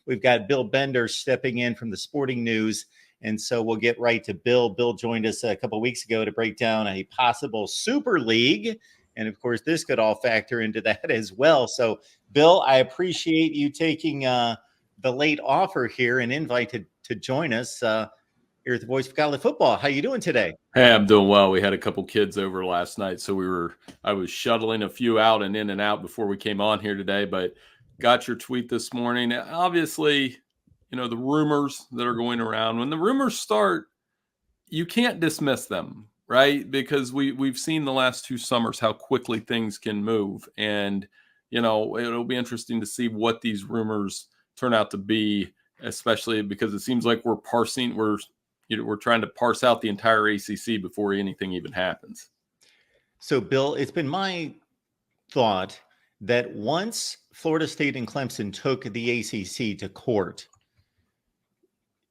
we've got Bill Bender stepping in from the Sporting News. And so we'll get right to Bill. Bill joined us a couple of weeks ago to break down a possible Super League. And of course, this could all factor into that as well. So, Bill, I appreciate you taking the late offer here and invite to join us here at the Voice of College Football. How you doing today? Hey, I'm doing well. We had a couple kids over last night, so I was shuttling a few out and in and out before we came on here today, but got your tweet this morning. Obviously, the rumors that are going around, when the rumors start, you can't dismiss them, right? Because we've seen the last 2 summers how quickly things can move. And, it'll be interesting to see what these rumors turn out to be, especially because it seems like we're trying to parse out the entire ACC before anything even happens. So, Bill, it's been my thought that once Florida State and Clemson took the ACC to court,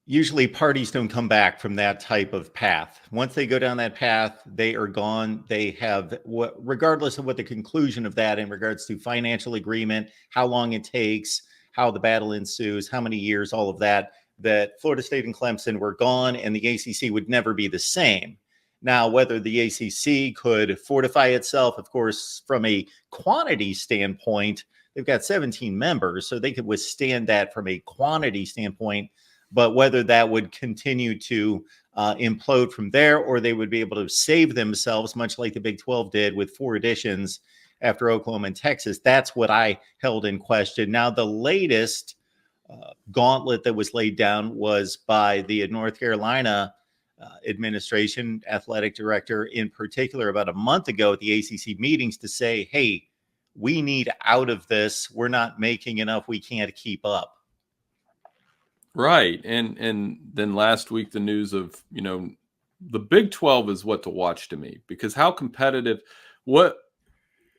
usually parties don't come back from that type of path. Once they go down that path, they are gone. They have, regardless of what the conclusion of that in regards to financial agreement, how long it takes, how the battle ensues, how many years, all of that, that Florida State and Clemson were gone and the ACC would never be the same. Now, whether the ACC could fortify itself, of course, from a quantity standpoint, they've got 17 members, so they could withstand that from a quantity standpoint. But whether that would continue to implode from there, or they would be able to save themselves, much like the Big 12 did with 4 additions after Oklahoma and Texas, that's what I held in question. Now, the latest gauntlet that was laid down was by the North Carolina administration, athletic director in particular, about a month ago at the ACC meetings to say, hey, we need out of this. We're not making enough. We can't keep up. Right. And then last week, the news of, the Big 12 is what to watch to me, because how competitive,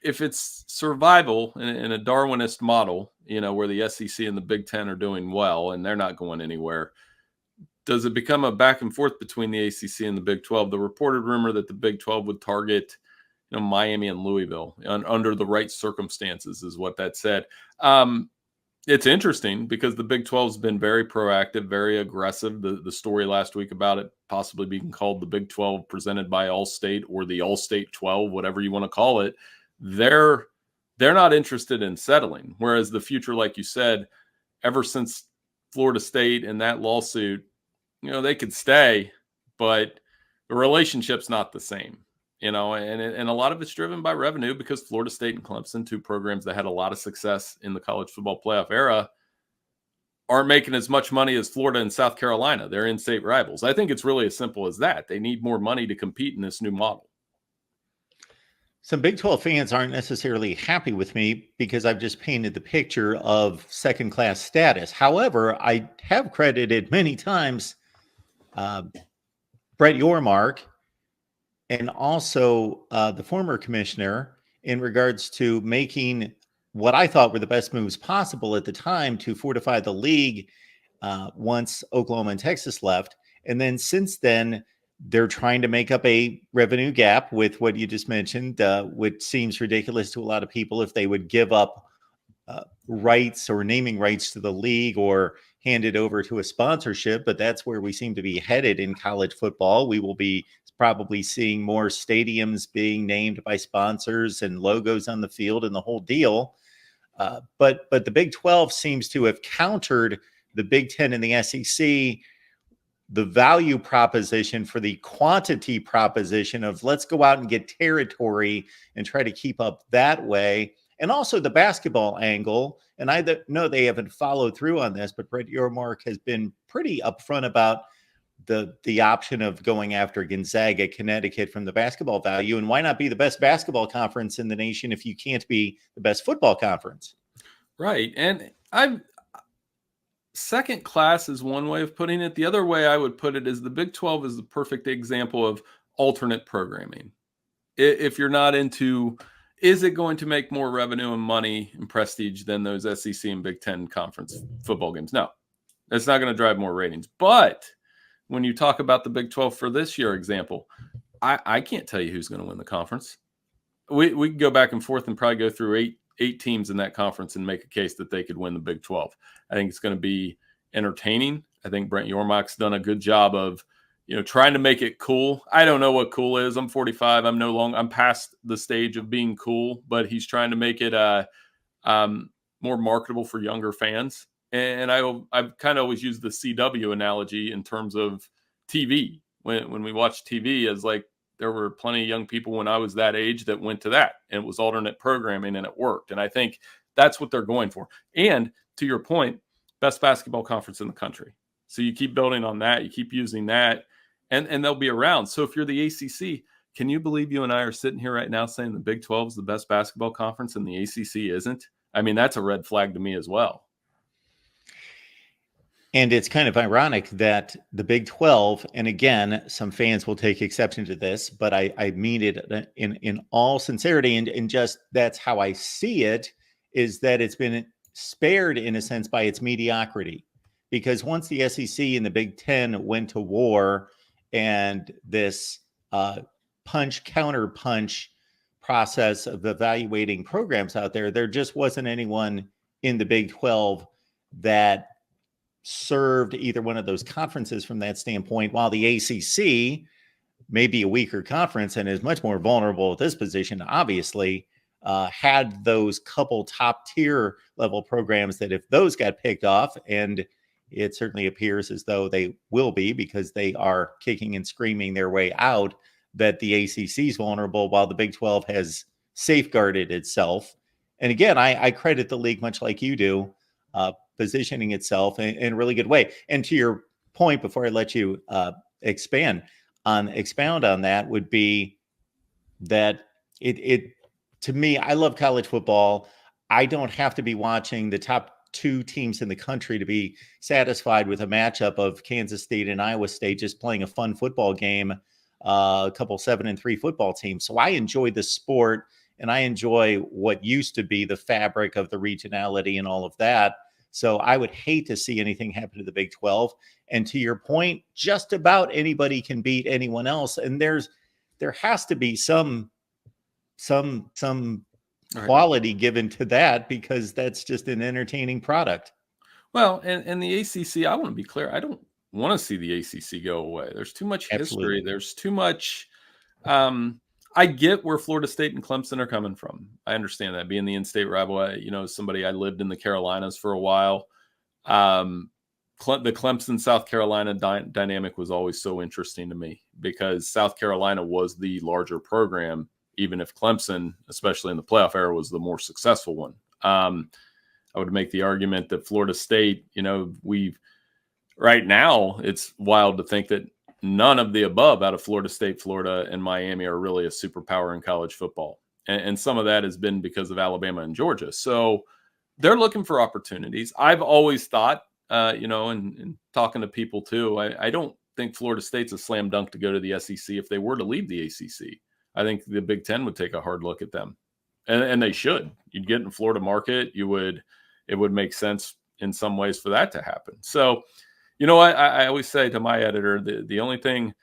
if it's survival in a Darwinist model, where the SEC and the Big 10 are doing well and they're not going anywhere, does it become a back and forth between the ACC and the Big 12? The reported rumor that the Big 12 would target, Miami and Louisville under the right circumstances is what that said. It's interesting because the Big 12 has been very proactive, very aggressive. The story last week about it possibly being called the Big 12 presented by Allstate, or the Allstate 12, whatever you want to call it. They're not interested in settling. Whereas the future, like you said, ever since Florida State and that lawsuit, they could stay, but the relationship's not the same. And a lot of it's driven by revenue, because Florida State and Clemson, 2 programs that had a lot of success in the college football playoff era, aren't making as much money as Florida and South Carolina. They're in-state rivals. I think it's really as simple as that. They need more money to compete in this new model. Some Big 12 fans aren't necessarily happy with me because I've just painted the picture of second-class status. However, I have credited many times Brett Yormark and also the former commissioner in regards to making what I thought were the best moves possible at the time to fortify the league once Oklahoma and Texas left. And then since then, they're trying to make up a revenue gap with what you just mentioned, which seems ridiculous to a lot of people if they would give up rights or naming rights to the league or hand it over to a sponsorship. But that's where we seem to be headed in college football. We will be probably seeing more stadiums being named by sponsors and logos on the field and the whole deal. But the Big 12 seems to have countered the Big 10 and the SEC, the value proposition for the quantity proposition of let's go out and get territory and try to keep up that way. And also the basketball angle. And I know they haven't followed through on this, but Brett Yormark has been pretty upfront about the option of going after Gonzaga, Connecticut from the basketball value. And why not be the best basketball conference in the nation if you can't be the best football conference? Right. And second class is one way of putting it. The other way I would put it is the Big 12 is the perfect example of alternate programming. If you're not into, is it going to make more revenue and money and prestige than those SEC and Big 10 conference football games? No, that's not going to drive more ratings. But when you talk about the Big 12 for this year example, I can't tell you who's going to win the conference. We can go back and forth and probably go through 8 teams in that conference and make a case that they could win the Big 12. I think it's going to be entertaining. I think Brent Yormark's done a good job of, trying to make it cool. I don't know what cool is. I'm 45. I'm past the stage of being cool, but he's trying to make it more marketable for younger fans. And I've kind of always used the CW analogy in terms of TV. When we watch TV, as like, there were plenty of young people when I was that age that went to that, and it was alternate programming and it worked. And I think that's what they're going for. And to your point, best basketball conference in the country. So you keep building on that, you keep using that, and they'll be around. So if you're the ACC, can you believe you and I are sitting here right now saying the Big 12 is the best basketball conference and the ACC isn't? I mean, that's a red flag to me as well. And it's kind of ironic that the Big 12, and again, some fans will take exception to this, but I mean it in all sincerity, and just that's how I see it, is that it's been spared in a sense by its mediocrity. Because once the SEC and the Big 10 went to war, and this punch counter punch process of evaluating programs out there just wasn't anyone in the Big 12 that served either one of those conferences from that standpoint, while the ACC may be a weaker conference and is much more vulnerable at this position, obviously, had those couple top tier level programs that if those got picked off, and it certainly appears as though they will be because they are kicking and screaming their way out, that the ACC is vulnerable while the Big 12 has safeguarded itself. And again, I credit the league much like you do, positioning itself in a really good way. And to your point, before I let you expound on that, would be that it to me, I love college football. I don't have to be watching the top 2 teams in the country to be satisfied with a matchup of Kansas State and Iowa State just playing a fun football game, a couple 7-3 football teams. So I enjoy the sport, and I enjoy what used to be the fabric of the regionality and all of that. So I would hate to see anything happen to the Big 12. And to your point, just about anybody can beat anyone else. And there has to be some quality given to that, because that's just an entertaining product. Well, and the ACC, I want to be clear, I don't want to see the ACC go away. There's too much history. There's too much. I get where Florida State and Clemson are coming from. I understand that, being the in-state rival. Somebody, I lived in the Carolinas for a while. The Clemson South Carolina dynamic was always so interesting to me, because South Carolina was the larger program, even if Clemson, especially in the playoff era, was the more successful one. I would make the argument that Florida State, right now, it's wild to think that none of the above out of Florida State, Florida, and Miami are really a superpower in college football. And some of that has been because of Alabama and Georgia. So they're looking for opportunities. I've always thought, and talking to people too, I don't think Florida State's a slam dunk to go to the SEC if they were to leave the ACC. I think the Big Ten would take a hard look at them. And they should. You'd get in Florida market. It would make sense in some ways for that to happen. So, I always say to my editor, the only thing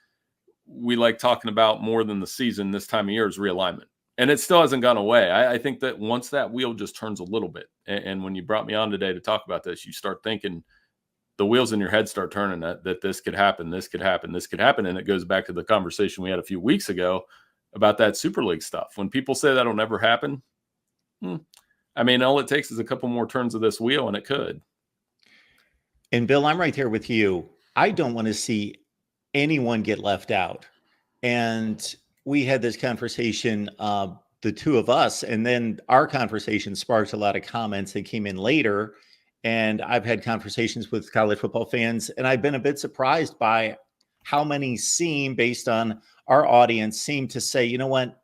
we like talking about more than the season this time of year is realignment. And it still hasn't gone away. I think that once that wheel just turns a little bit, and when you brought me on today to talk about this, you start thinking, the wheels in your head start turning that this could happen, this could happen, this could happen. And it goes back to the conversation we had a few weeks ago about that Super League stuff. When people say that'll never happen, all it takes is a couple more turns of this wheel and it could. And Bill, I'm right there with you. I don't want to see anyone get left out. And we had this conversation, the two of us, and then our conversation sparked a lot of comments that came in later. And I've had conversations with college football fans, and I've been a bit surprised by how many seem, based on our audience, seem to say, you know what?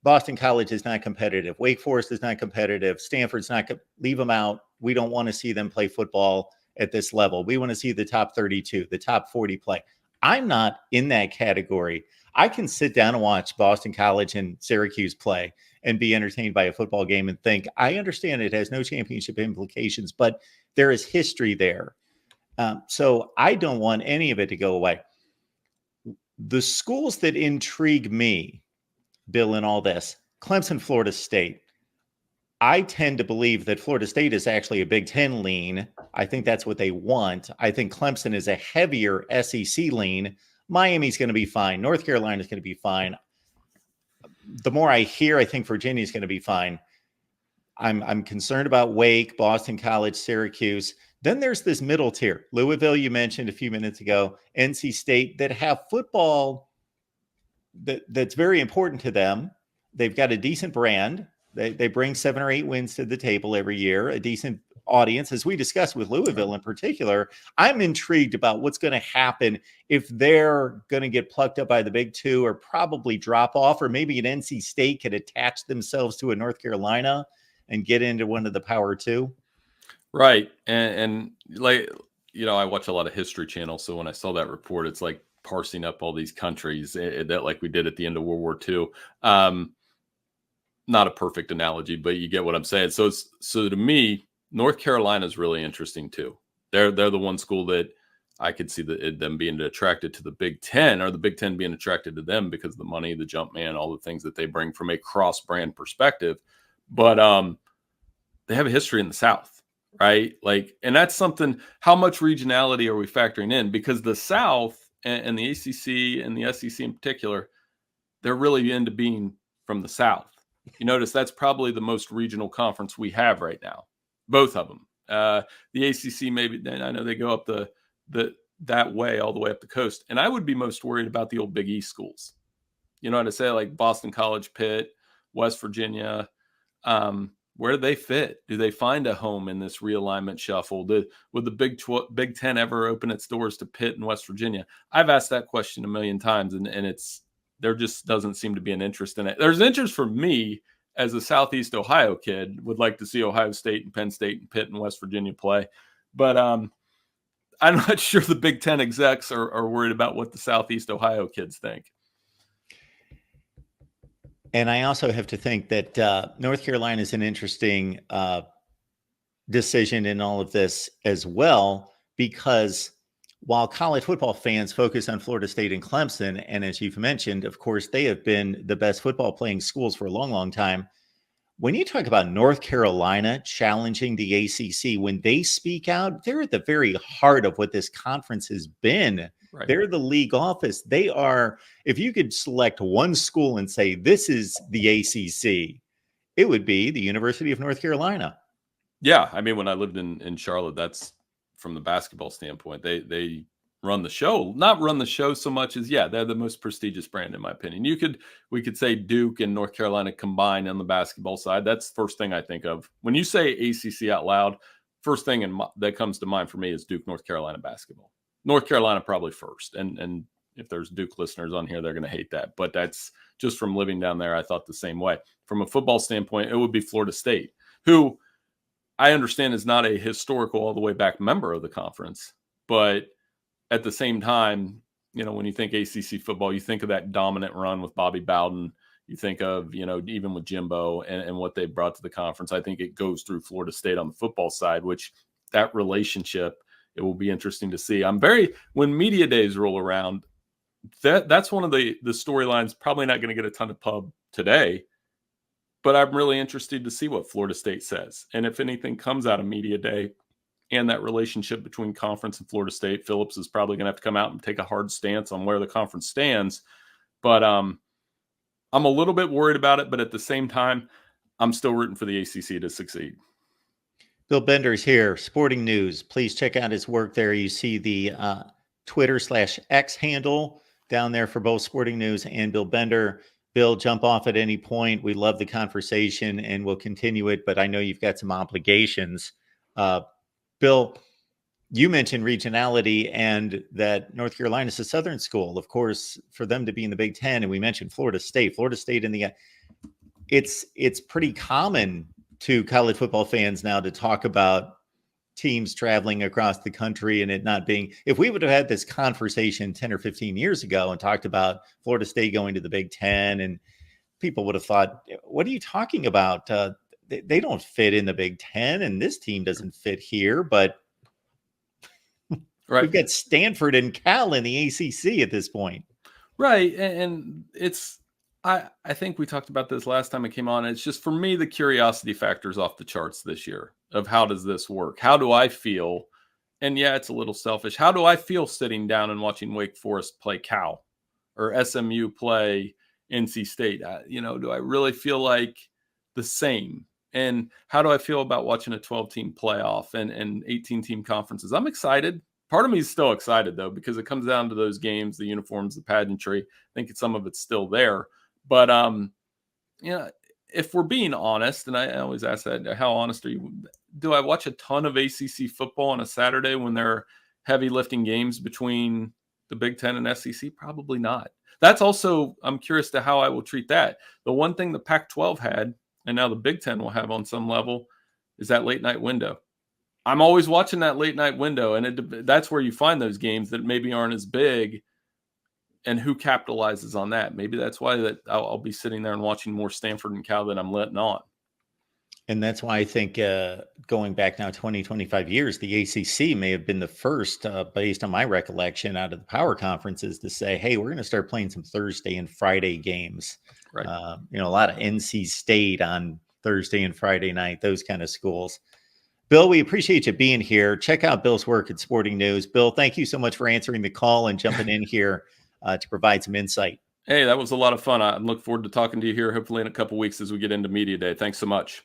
Boston College is not competitive. Wake Forest is not competitive. Stanford's not, leave them out. We don't want to see them play football at this level. We want to see the top 32, the top 40 play. I'm not in that category. I can sit down and watch Boston College and Syracuse play and be entertained by a football game and think, I understand it has no championship implications, but there is history there. So I don't want any of it to go away. The schools that intrigue me, Bill, in all this, Clemson, Florida State. I tend to believe that Florida State is actually a Big Ten lean. I think that's what they want. I think Clemson is a heavier SEC lean. Miami's going to be fine. North Carolina is going to be fine. The more I hear, I think Virginia is going to be fine. I'm concerned about Wake, Boston College, Syracuse. Then there's this middle tier. Louisville, you mentioned a few minutes ago, NC State, that have football that's very important to them. They've got a decent brand. They bring 7 or 8 wins to the table every year, a decent audience. As we discussed with Louisville in particular, I'm intrigued about what's going to happen if they're going to get plucked up by the Big Two or probably drop off, or maybe an NC State could attach themselves to a North Carolina and get into one of the Power Two. Right. And like, I watch a lot of History Channel. So when I saw that report, it's like parsing up all these countries that like we did at the end of World War II. Not a perfect analogy, but you get what I'm saying. So to me, North Carolina is really interesting too. They're the one school that I could see them being attracted to the Big Ten, or the Big Ten being attracted to them because of the money, the jump man, all the things that they bring from a cross-brand perspective. But they have a history in the South, right? Like, and that's something. How much regionality are we factoring in? Because the South and the ACC and the SEC in particular, they're really into being from the South. You notice that's probably the most regional conference we have right now. Both of them. The ACC, maybe, I know they go up that way, all the way up the coast. And I would be most worried about the old Big East schools. You know what I say? Like Boston College, Pitt, West Virginia. Where do they fit? Do they find a home in this realignment shuffle? Would the Big Ten ever open its doors to Pitt and West Virginia? I've asked that question a million times, and there just doesn't seem to be an interest in it. There's interest for me as a Southeast Ohio kid, would like to see Ohio State and Penn State and Pitt and West Virginia play. But I'm not sure the Big Ten execs are worried about what the Southeast Ohio kids think. And I also have to think that North Carolina is an interesting decision in all of this as well, because while college football fans focus on Florida State and Clemson, and as you've mentioned, of course, they have been the best football playing schools for a long, long time. When you talk about North Carolina challenging the ACC, when they speak out, they're at the very heart of what this conference has been. Right. They're the league office. They are, if you could select one school and say, this is the ACC, it would be the University of North Carolina. Yeah. I mean, when I lived in Charlotte, that's from the basketball standpoint. They run the show, not run the show so much as, they're the most prestigious brand, in my opinion. We could say Duke and North Carolina combined on the basketball side. That's the first thing I think of. When you say ACC out loud, first thing that comes to mind for me is Duke, North Carolina basketball. North Carolina probably first. And if there's Duke listeners on here, they're going to hate that. But that's just from living down there. I thought the same way. From a football standpoint, it would be Florida State, who I understand is not a historical all the way back member of the conference. But at the same time, when you think ACC football, you think of that dominant run with Bobby Bowden. You think of, even with Jimbo and what they brought to the conference. I think it goes through Florida State on the football side, which that relationship, it will be interesting to see. When media days roll around, that's one of the storylines, probably not going to get a ton of pub today, but I'm really interested to see what Florida State says. And if anything comes out of media day and that relationship between conference and Florida State, Phillips is probably going to have to come out and take a hard stance on where the conference stands. But I'm a little bit worried about it, but at the same time, I'm still rooting for the ACC to succeed. Bill Bender's here, Sporting News. Please check out his work there. You see the Twitter/X handle down there for both Sporting News and Bill Bender. Bill, jump off at any point. We love the conversation and we'll continue it, but I know you've got some obligations. Bill, you mentioned regionality and that North Carolina is a Southern school. Of course, for them to be in the Big Ten, and we mentioned Florida State in the, it's pretty common to college football fans now to talk about teams traveling across the country and it not being, if we would have had this conversation 10 or 15 years ago and talked about Florida State going to the Big Ten, and people would have thought, what are you talking about? They don't fit in the Big Ten and this team doesn't fit here, but we've got Stanford and Cal in the ACC at this point. Right. And it's, I think we talked about this last time I came on. It's just, for me, the curiosity factor is off the charts this year of how does this work? How do I feel? And yeah, it's a little selfish. How do I feel sitting down and watching Wake Forest play Cal or SMU play NC State? Do I really feel like the same? And how do I feel about watching a 12-team playoff and 18-team conferences? I'm excited. Part of me is still excited, though, because it comes down to those games, the uniforms, the pageantry. I think some of it's still there. But, if we're being honest, and I always ask that, how honest are you? Do I watch a ton of ACC football on a Saturday when there are heavy lifting games between the Big Ten and SEC? Probably not. That's also, I'm curious to how I will treat that. The one thing the Pac-12 had, and now the Big Ten will have on some level, is that late night window. I'm always watching that late night window, and that's where you find those games that maybe aren't as big, and who capitalizes on that. Maybe that's why that I'll be sitting there and watching more Stanford and Cal than I'm letting on. And that's why I think going back now 20, 25 years, the ACC may have been the first, based on my recollection, out of the power conferences to say, hey, we're going to start playing some Thursday and Friday games. Right. A lot of NC State on Thursday and Friday night, those kind of schools. Bill, we appreciate you being here. Check out Bill's work at Sporting News. Bill, thank you so much for answering the call and jumping in here to provide some insight. Hey, that was a lot of fun. I look forward to talking to you here, hopefully in a couple weeks as we get into Media Day. Thanks so much.